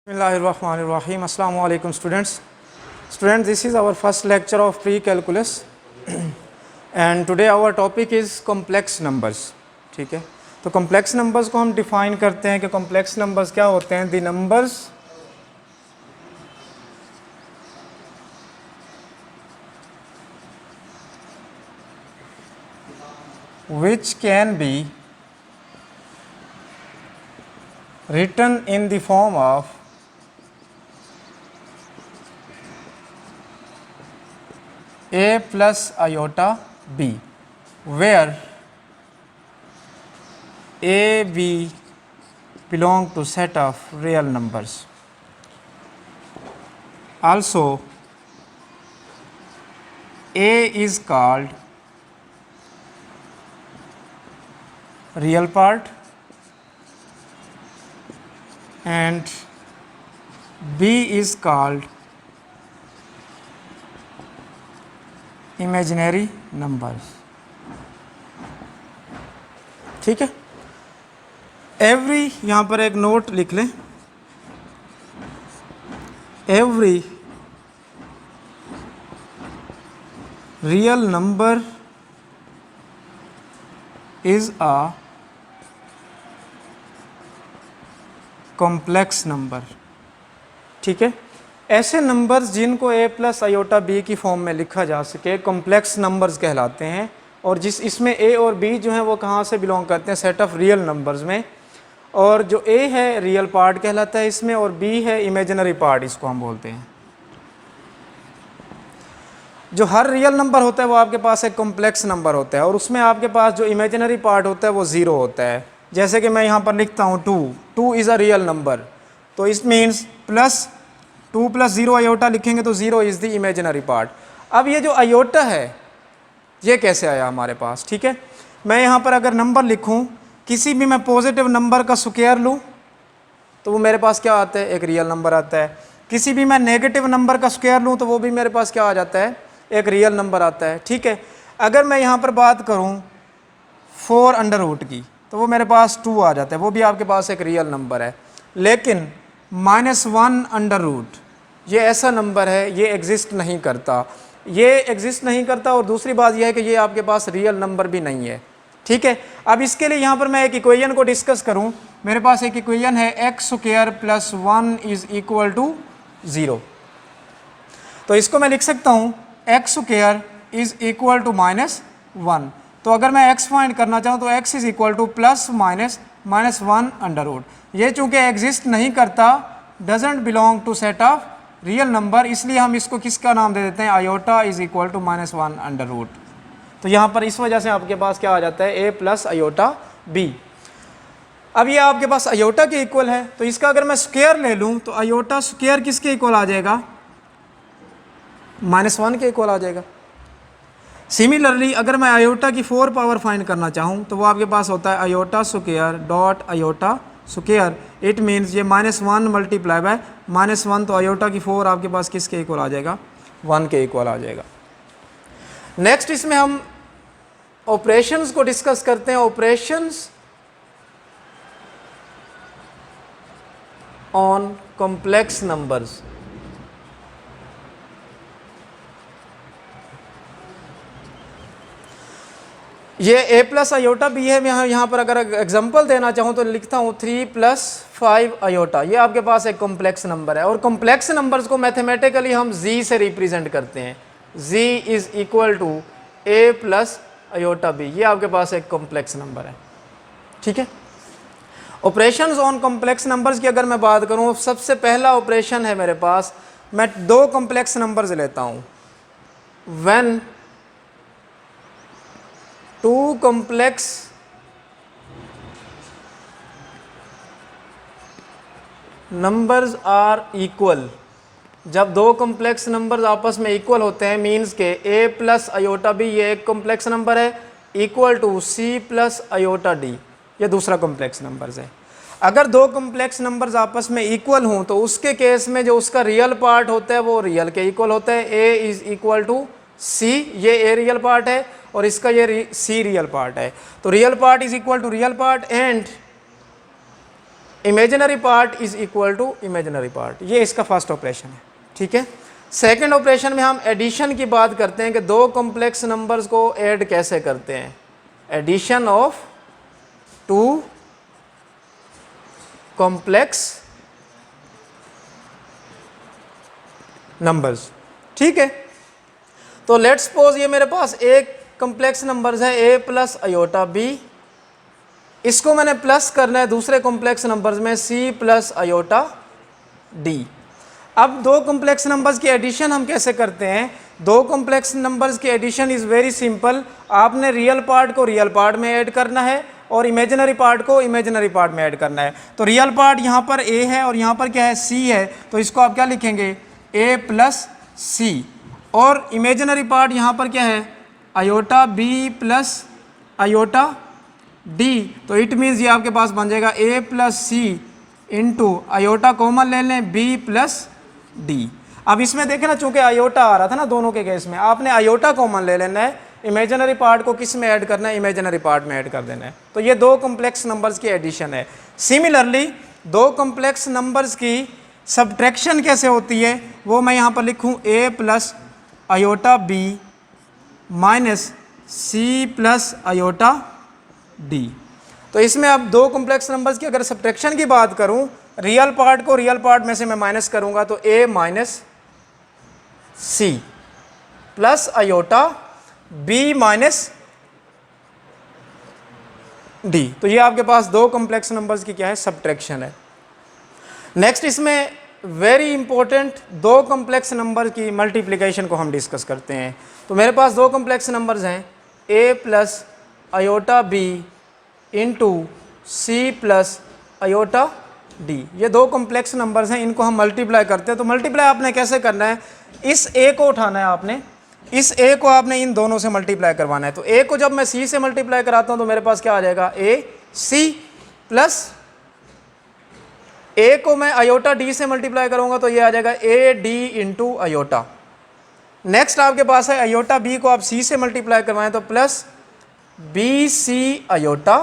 Bismillahirrahmanirrahim. Assalamu alaikum students. Students, this is our first lecture of pre-calculus and today our topic is complex numbers. ठीक है, तो complex numbers को हम define करते हैं कि complex numbers क्या होते हैं. The numbers which can be written in the form of a plus iota b, where a, b belong to set of real numbers. Also, a is called real part and b is called imaginary numbers. ठीक है, every यहाँ पर एक note लिख लें. Every real number is a complex number. ठीक है, ऐसे नंबर्स जिनको a प्लस आयोटा b की फॉर्म में लिखा जा सके कॉम्प्लेक्स नंबर्स कहलाते हैं. और जिस इसमें a और b जो हैं वो कहाँ से बिलोंग करते हैं, सेट ऑफ रियल नंबर्स में. और जो a है रियल पार्ट कहलाता है इसमें और b है इमेजिनरी पार्ट, इसको हम बोलते हैं. जो हर रियल नंबर होता है वो आपके पास एक कॉम्प्लेक्स नंबर होता है और उसमें आपके पास जो इमेजिनरी पार्ट होता है वो ज़ीरो होता है. जैसे कि मैं यहाँ पर लिखता हूँ 2 इज़ अ रियल नंबर, तो इस मीन्स प्लस 2 प्लस 0 आयोटा लिखेंगे तो 0 इज़ द इमेजिनरी पार्ट. अब ये जो आयोटा है ये कैसे आया हमारे पास. ठीक है, मैं यहाँ पर अगर नंबर लिखूँ, किसी भी मैं पॉजिटिव नंबर का स्क्वायर लूँ तो वो मेरे पास क्या आता है, एक रियल नंबर आता है. किसी भी मैं नेगेटिव नंबर का स्क्वायर लूँ तो वो भी मेरे पास क्या आ जाता है, एक रियल नंबर आता है. ठीक है, अगर मैं यहाँ पर बात करूँ 4 अंडर रूट की तो वो मेरे पास 2 आ जाता है, वो भी आपके पास एक रियल नंबर है. लेकिन -1 अंडर रूट ये ऐसा नंबर है, ये एग्जिस्ट नहीं करता. ये एग्जिस्ट नहीं करता और दूसरी बात यह है कि ये आपके पास रियल नंबर भी नहीं है. ठीक है, अब इसके लिए यहाँ पर मैं एक इक्वेशन को डिस्कस करूँ. मेरे पास एक इक्वेशन है x² plus 1 is equal to 0. तो इसको मैं लिख सकता हूँ x² इज़ इक्वल टू -1. तो अगर मैं x फाइंड करना चाहूँ तो x is equal to plus -1 under root. ये चूँकि एग्जिस्ट नहीं करता, doesn't belong to set of real number, इसलिए हम इसको किसका नाम दे देते हैं, iota is equal to -1 under root. तो यहाँ पर इस वजह से आपके पास क्या आ जाता है, a प्लस आयोटा b. अब ये आपके पास आयोटा के इक्वल है, तो इसका अगर मैं स्क्वायर ले लूँ तो आयोटा स्क्वायर किसके इक्वल आ जाएगा, -1 के इक्वल आ जाएगा. सिमिलरली अगर मैं आयोटा की 4 पावर फाइंड करना चाहूँ तो वो आपके पास होता है iota square dot iota square. It means ये -1 मल्टीप्लाई बाय -1, तो आयोटा की 4 आपके पास किसके इक्वल आ जाएगा, 1 के इक्वल आ जाएगा. नेक्स्ट इसमें हम ऑपरेशंस को डिस्कस करते हैं. Operations on complex numbers. ये a प्लस आयोटा भी है. मैं यहाँ पर अगर एग्जांपल देना चाहूँ तो लिखता हूँ 3 + 5 आयोटा. ये आपके पास एक कॉम्प्लेक्स नंबर है और कॉम्प्लेक्स नंबर्स को मैथमेटिकली हम z से रिप्रेजेंट करते हैं. z is equal to a plus iota b. ये आपके पास एक कॉम्प्लेक्स नंबर है. ठीक है, ऑपरेशंस ऑन कॉम्प्लेक्स नंबर्स की अगर मैं बात करूँ, सबसे पहला ऑपरेशन है मेरे पास, मैं 2 कॉम्प्लेक्स नंबर्स लेता हूँ. When 2 complex numbers are equal. जब 2 कॉम्प्लेक्स नंबर्स आपस में इक्वल होते हैं, मीन्स के a प्लस आयोटा b ये एक कॉम्प्लेक्स नंबर है, equal to c plus iota d ये दूसरा कॉम्प्लेक्स नंबर्स है. अगर 2 कॉम्प्लेक्स नंबर्स आपस में इक्वल हों तो उसके केस में जो उसका रियल पार्ट होता है वो रियल के इक्वल होता है. a is equal to c, ये a रियल पार्ट है और इसका ये c रियल पार्ट है. तो real part is equal to real part and imaginary part is equal to imaginary part, ये इसका फर्स्ट ऑपरेशन है। ठीक है, सेकेंड ऑपरेशन में हम एडिशन की बात करते हैं कि दो कॉम्प्लेक्स नंबर्स को ऐड कैसे करते हैं। Addition of two complex numbers. ठीक है, तो लेट्स सपोज ये मेरे पास एक कॉम्प्लेक्स नंबर्स है a प्लस अयोटा b, इसको मैंने प्लस करना है दूसरे कॉम्प्लेक्स नंबर्स में c प्लस अयोटा d। अब दो कॉम्प्लेक्स नंबर्स की एडिशन हम कैसे करते हैं? दो कॉम्प्लेक्स नंबर्स की एडिशन इज़ वेरी सिंपल। आपने रियल पार्ट को रियल पार्ट में ऐड करना है और इमेजिनरी पार्ट को इमेजिनरी पार्ट में ऐड करना है। तो रियल पार्ट यहाँ पर a है और यहाँ पर क्या है, c है, तो इसको आप क्या लिखेंगे, a प्लस c, और इमेजिनरी पार्ट यहाँ पर क्या है, iota b plus iota d। तो इट मीन्स ये आपके पास बन जाएगा a plus c into iota common ले लें b प्लस d। अब इसमें देखें ना, चूंकि अयोटा आ रहा था ना दोनों के केस में, आपने अयोटा कॉमन ले लेना है, इमेजिनरी पार्ट को किस में ऐड करना है, इमेजिनरी पार्ट में ऐड कर देना है। तो ये दो कॉम्प्लेक्स नंबर्स की एडिशन है। सिमिलरली दो कॉम्प्लेक्स नंबर्स की सब्ट्रैक्शन कैसे होती है वो मैं यहाँ पर लिखूँ, a plus iota b minus c plus iota d। तो इसमें अब दो कॉम्प्लेक्स नंबर्स की अगर सब्ट्रैक्शन की बात करूं, रियल पार्ट को रियल पार्ट में से मैं माइनस करूंगा तो a minus c plus iota b minus d। तो ये आपके पास दो कॉम्प्लेक्स नंबर्स की क्या है, सब्ट्रैक्शन है। नेक्स्ट इसमें वेरी इंपॉर्टेंट दो कॉम्प्लेक्स नंबर की मल्टीप्लिकेशन को हम डिस्कस करते हैं। तो मेरे पास दो कॉम्प्लेक्स नंबर्स हैं, a plus iota b into c plus iota d. ये दो कॉम्प्लेक्स नंबर्स हैं, इनको हम मल्टीप्लाई करते हैं। तो मल्टीप्लाई आपने कैसे करना है, इस a को उठाना है आपने, इस a को आपने इन दोनों से मल्टीप्लाई करवाना है। तो a को जब मैं c से मल्टीप्लाई कराता हूं तो मेरे पास क्या आ जाएगा, a c प्लस a को मैं अयोटा d से मल्टीप्लाई करूंगा तो ये आ जाएगा a d into iota. Next आपके पास है अयोटा b को आप c से मल्टीप्लाई करवाएं तो plus b c iota.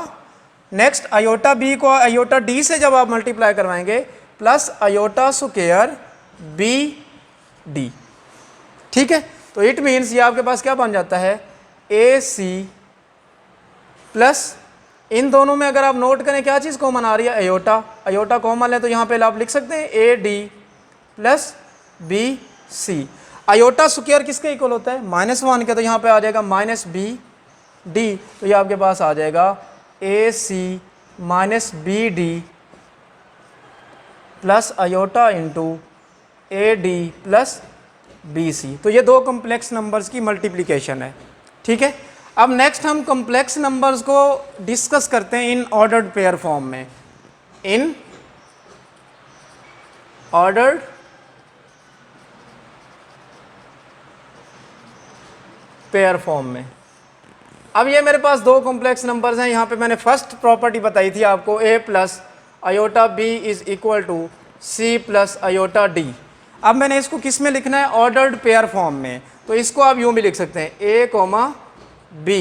Next iota b को अयोटा d से जब आप मल्टीप्लाई करवाएंगे plus iota square b d। ठीक है, तो इट मीन्स ये आपके पास क्या बन जाता है, a c प्लस इन दोनों में अगर आप नोट करें क्या चीज़ कॉमन आ रही है, अयोटा। अयोटा कॉमन है तो यहाँ पे आप लिख सकते हैं a d plus b c। Iota square किसके इक्वल होता है, -1 के, तो यहाँ पे आ जाएगा माइनस b d। तो ये आपके पास आ जाएगा A C minus B D plus iota into A D plus B C. तो ये दो कॉम्प्लेक्स नंबर्स की मल्टीप्लिकेशन है। ठीक है, अब नेक्स्ट हम कॉम्प्लेक्स नंबर्स को डिस्कस करते हैं इन ऑर्डर्ड पेयर फॉर्म में, इन ऑर्डर्ड पेयर फॉर्म में। अब ये मेरे पास दो कॉम्प्लेक्स नंबर्स हैं, यहाँ पे मैंने फर्स्ट प्रॉपर्टी बताई थी आपको, a plus iota b is equal to c plus iota d। अब मैंने इसको किस में लिखना है, ऑर्डर्ड पेयर फॉर्म में। तो इसको आप यूँ भी लिख सकते हैं, a comma b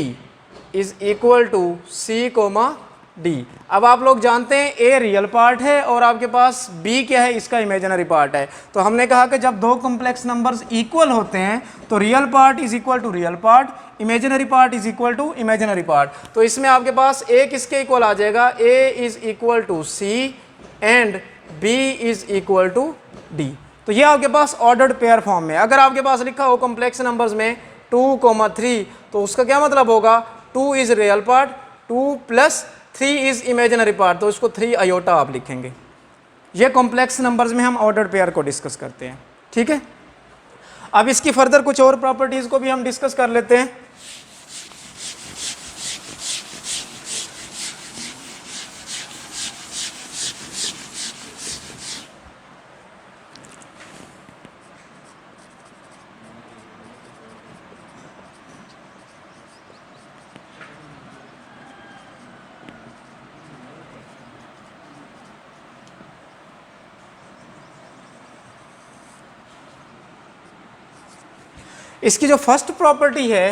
is equal to c comma d। अब आप लोग जानते हैं a रियल पार्ट है और आपके पास b क्या है, इसका इमेजिनरी पार्ट है। तो हमने कहा कि जब दो कॉम्प्लेक्स नंबर्स इक्वल होते हैं तो real part is equal to real part, imaginary part is equal to imaginary part. तो इसमें आपके पास a किसके इक्वल आ जाएगा, a is equal to c and b is equal to d। तो ये आपके पास ऑर्डर्ड पेयर फॉर्म में। अगर आपके पास लिखा हो कॉम्प्लेक्स नंबर्स में 2,3 तो उसका क्या मतलब होगा, 2 is real part, 2 plus 3 is imaginary part, तो इसको 3 अयोटा आप लिखेंगे। ये कॉम्प्लेक्स नंबर्स में हम ऑर्डर्ड पेयर को डिस्कस करते हैं। ठीक है, अब इसकी फर्दर कुछ और प्रॉपर्टीज को भी हम डिस्कस कर लेते हैं। इसकी जो फर्स्ट प्रॉपर्टी है,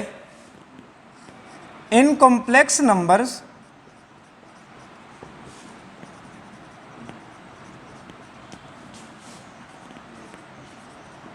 इन कॉम्प्लेक्स नंबर्स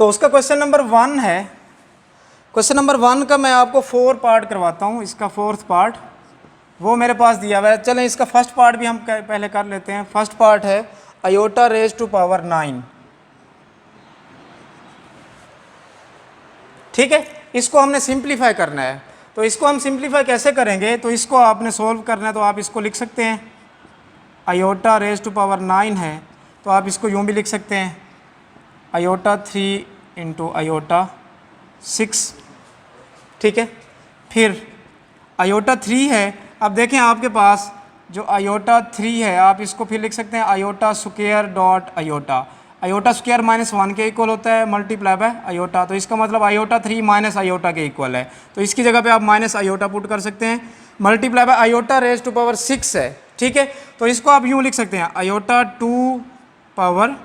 तो उसका क्वेश्चन नंबर 1 है। क्वेश्चन नंबर 1 का मैं आपको 4 पार्ट करवाता हूँ। इसका 4th पार्ट वो मेरे पास दिया हुआ है। चलें इसका फर्स्ट पार्ट भी हम पहले कर लेते हैं। फर्स्ट पार्ट है आयोटा रेज टू पावर 9। ठीक है, इसको हमने सिंप्लीफाई करना है। तो इसको हम सिंप्लीफाई कैसे करेंगे, तो इसको आपने सोल्व करना है। तो आप इसको लिख सकते हैं आयोटा रेज टू पावर 9 है, तो आप इसको यूँ भी लिख सकते हैं आयोटा 3 इंटू आयोटा 6। ठीक है, फिर आयोटा 3 है। अब देखें आपके पास जो आयोटा 3 है, आप इसको फिर लिख सकते हैं iota square dot iota. Iota square -1 के इक्वल होता है मल्टीप्लाई बाय आयोटा। तो इसका मतलब आयोटा 3 माइनस आयोटा के इक्वल है। तो इसकी जगह पे आप माइनस आयोटा पुट कर सकते हैं। Multiply by iota raise to power 6 है। ठीक है, तो इसको आप यूँ लिख सकते हैं आयोटा 2 पावर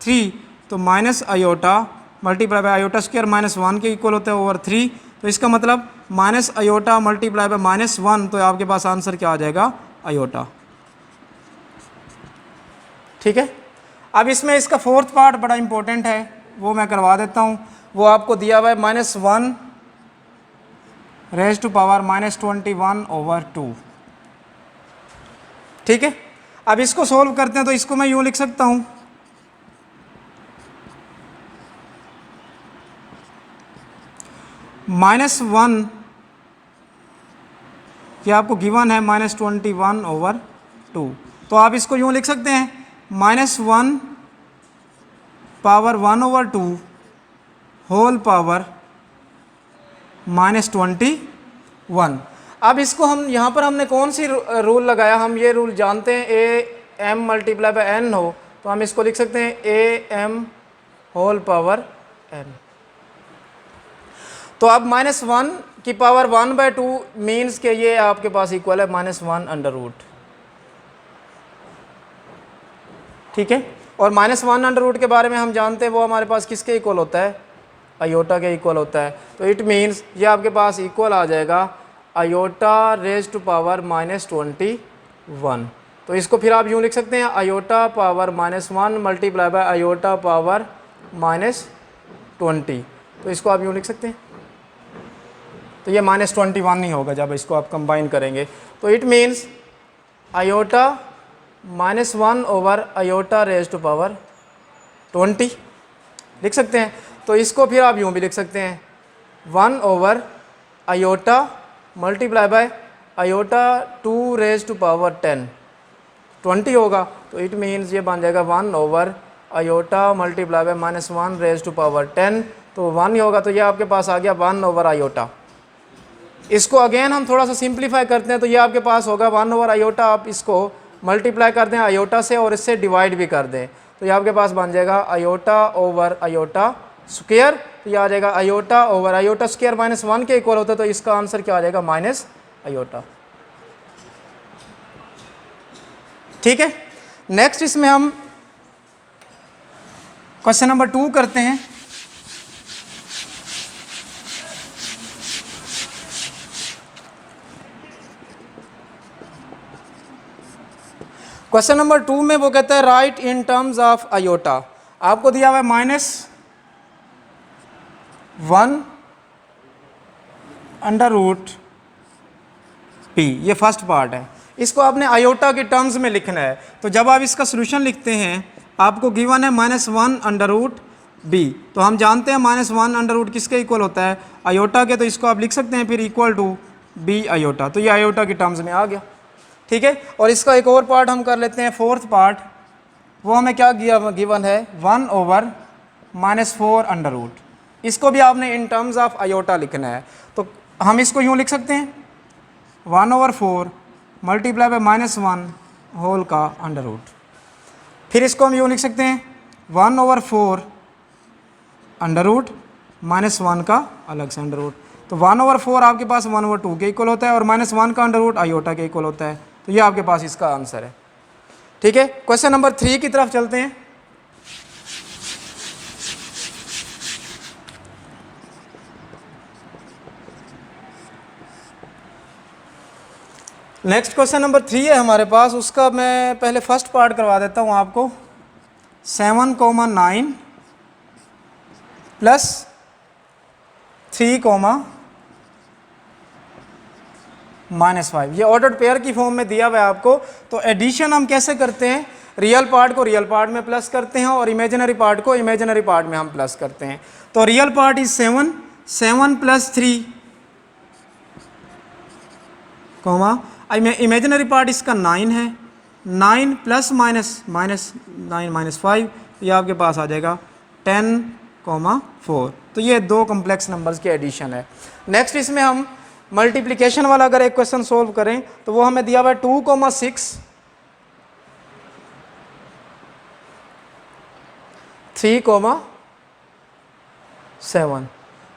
3, तो minus iota multiply by iota square -1 के इक्वल होता है ओवर 3। तो इसका मतलब माइनस आयोटा मल्टीप्लाई बाय -1, तो आपके पास आंसर क्या आ जाएगा, आयोटा। ठीक है, अब इसमें इसका 4th पार्ट बड़ा इंपॉर्टेंट है, वो मैं करवा देता हूँ। वो आपको दिया हुआ है -1 रेज टू पावर -21 ओवर 2। ठीक है, अब इसको सोल्व करते हैं। तो इसको मैं यूँ लिख सकता हूँ -1 कि आपको गिवन है -21 ओवर 2। तो आप इसको यूँ लिख सकते हैं -1 पावर 1 ओवर 2 होल पावर -21। अब इसको हम यहाँ पर हमने कौन सी रूल लगाया, हम ये रूल जानते हैं a m multiply by n हो, तो हम इसको लिख सकते हैं a m whole power n. तो अब -1 की पावर 1/2 मीन्स के ये आपके पास इक्वल है -1 अंडर रूट। ठीक है, और -1 अंडर रूट के बारे में हम जानते हैं वो हमारे पास किसके इक्वल होता है, आयोटा के इक्वल होता है। तो इट मीन्स ये आपके पास इक्वल आ जाएगा आयोटा रेज टू पावर -21। तो इसको फिर आप यूँ लिख सकते हैं iota power -1 multiply by iota power -20। तो इसको आप यूँ लिख सकते हैं। तो ये -21 नहीं होगा जब इसको आप कंबाइन करेंगे। तो it means iota -1 over iota raise to power 20 लिख सकते हैं। तो इसको फिर आप यूँ भी लिख सकते हैं 1 over iota multiply by iota 2 raise to power 20 होगा। तो इट मीन्स ये बन जाएगा 1 over iota multiply by -1 raise to power 10, तो 1 ही होगा। तो ये आपके पास आ गया 1 ओवर आयोटा। इसको अगेन हम थोड़ा सा सिंप्लीफाई करते हैं, तो ये आपके पास होगा 1 ओवर आयोटा। आप इसको मल्टीप्लाई कर दें आयोटा से और इससे डिवाइड भी कर दें, तो ये आपके पास बन जाएगा आयोटा ओवर आयोटा स्क्वायर। तो ये आ जाएगा आयोटा ओवर आयोटा स्क्वायर -1 के इक्वल होता है। तो इसका आंसर क्या आ जाएगा, माइनस आयोटा। ठीक है, नेक्स्ट इसमें हम क्वेश्चन नंबर 2 करते हैं। क्वेश्चन नंबर 2 में वो कहता है right in terms of iota. आपको दिया हुआ है -1 अंडर रूट पी, ये फर्स्ट पार्ट है। इसको आपने आयोटा के टर्म्स में लिखना है। तो जब आप इसका सोल्यूशन लिखते हैं आपको गिवन है -1 अंडर रूट बी। तो हम जानते हैं -1 अंडर रूट किसके इक्वल होता है, आयोटा के। तो इसको आप लिख सकते हैं फिर इक्वल टू बी आयोटा। तो ये आयोटा के टर्म्स में आ गया। ठीक है, और इसका एक और पार्ट हम कर लेते हैं, 4th पार्ट। वो हमें क्या गिवन है 1 ओवर -4 अंडर रूट। इसको भी आपने इन टर्म्स ऑफ आयोटा लिखना है। तो हम इसको यूँ लिख सकते हैं 1 ओवर 4 मल्टीप्लाई बाय -1 होल का अंडर रूट। फिर इसको हम यूँ लिख सकते हैं 1 ओवर 4 अंडर रूट -1 का अलग से अंडर रूट। तो 1 ओवर 4 आपके पास 1 ओवर 2 के इक्वल होता है और -1 का अंडर रूट आयोटा के इक्वल होता है। तो ये आपके पास इसका आंसर है। ठीक है, क्वेश्चन नंबर 3 की तरफ चलते हैं। नेक्स्ट क्वेश्चन नंबर 3 है हमारे पास। उसका मैं पहले फर्स्ट पार्ट करवा देता हूँ आपको। 7, 9 प्लस 3 कोमा -5, ये ऑर्डर्ड पेयर की फॉर्म में दिया हुआ है आपको। तो एडिशन हम कैसे करते हैं, रियल पार्ट को रियल पार्ट में प्लस करते हैं और इमेजिनरी पार्ट को इमेजिनरी पार्ट में हम प्लस करते हैं। तो real part is 7, 7 + 3 comma, imaginary part इसका 9 है, 9 प्लस माइनस -9 - 5, ये आपके पास आ जाएगा 10,4। तो ये दो कॉम्प्लेक्स नंबर्स की एडिशन है। नेक्स्ट इसमें हम मल्टीप्लिकेशन वाला अगर एक क्वेश्चन सोल्व करें तो वो हमें दिया हुआ है 2,6, 3,7।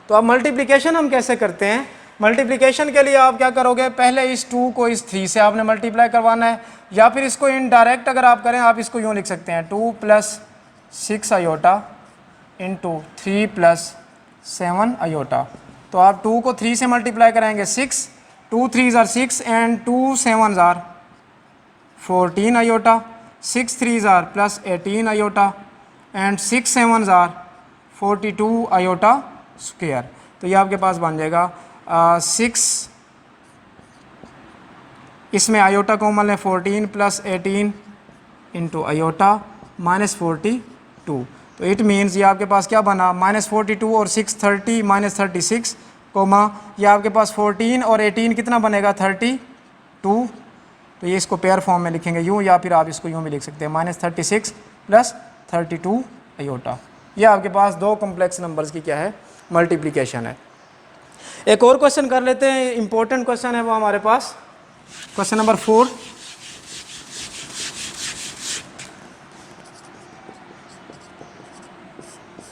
तो अब मल्टीप्लिकेशन हम कैसे करते हैं, मल्टीप्लिकेशन के लिए आप क्या करोगे, पहले इस 2 को इस 3 से आपने मल्टीप्लाई करवाना है, या फिर इसको इनडायरेक्ट अगर आप करें आप इसको यूँ लिख सकते हैं 2 + 6 आयोटा इंटू 3 + 7 आयोटा। तो आप 2 को 3 से मल्टीप्लाई कराएंगे 6, 2 3s are 6 and 2 7s are 14 iota, 6 3s are +18 iota and 6 7s are 42 iota square. तो ये आपके पास बन जाएगा 6, इसमें आयोटा कॉमन है 14 + 18 इंटू आयोटा -42। तो इट मीन्स ये आपके पास क्या बना, -42 और 6 30 -36 कोमा, ये आपके पास 14 और 18 कितना बनेगा 32। तो ये इसको पेयर फॉर्म में लिखेंगे यूँ, या फिर आप इसको यूँ भी लिख सकते हैं -36 + 32 आयोटा। ये आपके पास दो कॉम्प्लेक्स नंबर्स की क्या है, मल्टीप्लिकेशन है। एक और क्वेश्चन कर लेते हैं, इंपॉर्टेंट क्वेश्चन है वो हमारे पास, क्वेश्चन नंबर 4।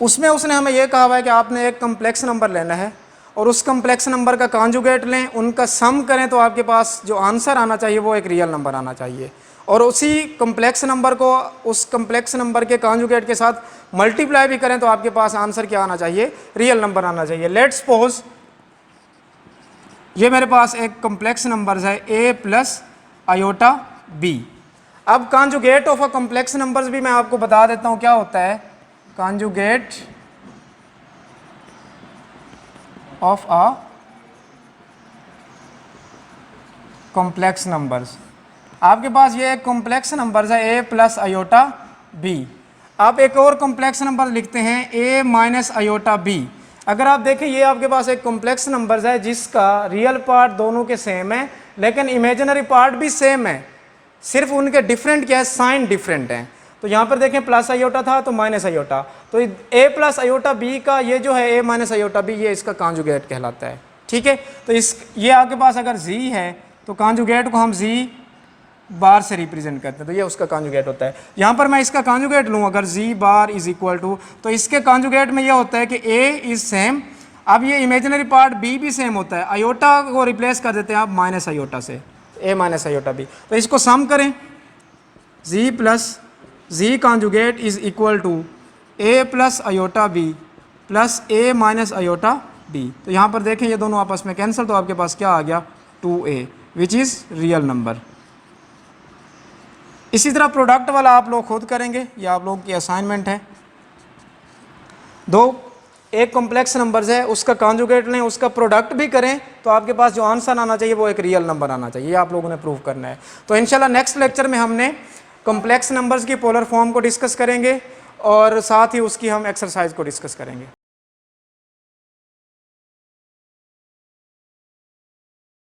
उसमें उसने हमें ये कहा हुआ है कि आपने एक कॉम्प्लेक्स नंबर लेना है और उस कॉम्प्लेक्स नंबर का कॉन्जुगेट लें, उनका सम करें तो आपके पास जो आंसर आना चाहिए वो एक रियल नंबर आना चाहिए, और उसी कॉम्प्लेक्स नंबर को उस कॉम्प्लेक्स नंबर के कॉन्जुगेट के साथ मल्टीप्लाई भी करें तो आपके पास आंसर क्या आना चाहिए, रियल नंबर आना चाहिए। लेट्स सपोज ये मेरे पास एक कॉम्प्लेक्स नंबर है a + आयोटा b। अब conjugate of a complex numbers भी मैं आपको बता देता हूँ क्या होता है, conjugate of a complex numbers. आपके पास ये एक कॉम्प्लेक्स नंबर है a + आयोटा b। आप एक और कॉम्प्लेक्स नंबर लिखते हैं a - आयोटा b। अगर आप देखें ये आपके पास एक कॉम्प्लेक्स नंबर है जिसका रियल पार्ट दोनों के सेम है लेकिन इमेजिनरी पार्ट भी सेम है, सिर्फ उनके डिफरेंट क्या है, साइन डिफरेंट हैं। तो यहाँ पर देखें प्लस आयोटा था तो माइनस आयोटा, तो a + आयोटा b का ये जो है a - आयोटा b, ये इसका कॉन्जुगेट कहलाता है। ठीक है, तो ये आपके पास अगर z है तो कॉन्जुगेट को हम z बार से रिप्रेजेंट करते हैं, तो ये उसका कॉन्जुगेट होता है। यहाँ पर मैं इसका कॉन्जुगेट लूँ अगर z bar is equal to, तो इसके कॉन्जुगेट में ये होता है कि a इज सेम, अब ये इमेजिनरी पार्ट b भी सेम होता है, आयोटा को रिप्लेस कर देते हैं आप माइनस आयोटा से, a - आयोटा b। तो इसको सम करें, z + z conjugate is equal to a + iota b + a - iota b। तो यहाँ पर देखें ये दोनों आपस में कैंसिल, तो आपके पास क्या आ गया 2a which is real number. इसी तरह प्रोडक्ट वाला आप लोग खुद करेंगे, ये आप लोगों की असाइनमेंट है। एक कॉम्प्लेक्स नंबर्स है उसका कॉन्जुगेट लें, उसका प्रोडक्ट भी करें तो आपके पास जो आंसर आना चाहिए वो एक रियल नंबर आना चाहिए, ये आप लोगों ने प्रूव करना है। तो इंशाल्लाह नेक्स्ट लेक्चर में हमने कॉम्प्लेक्स नंबर्स की पोलर फॉर्म को डिस्कस करेंगे और साथ ही उसकी हम एक्सरसाइज को डिस्कस करेंगे।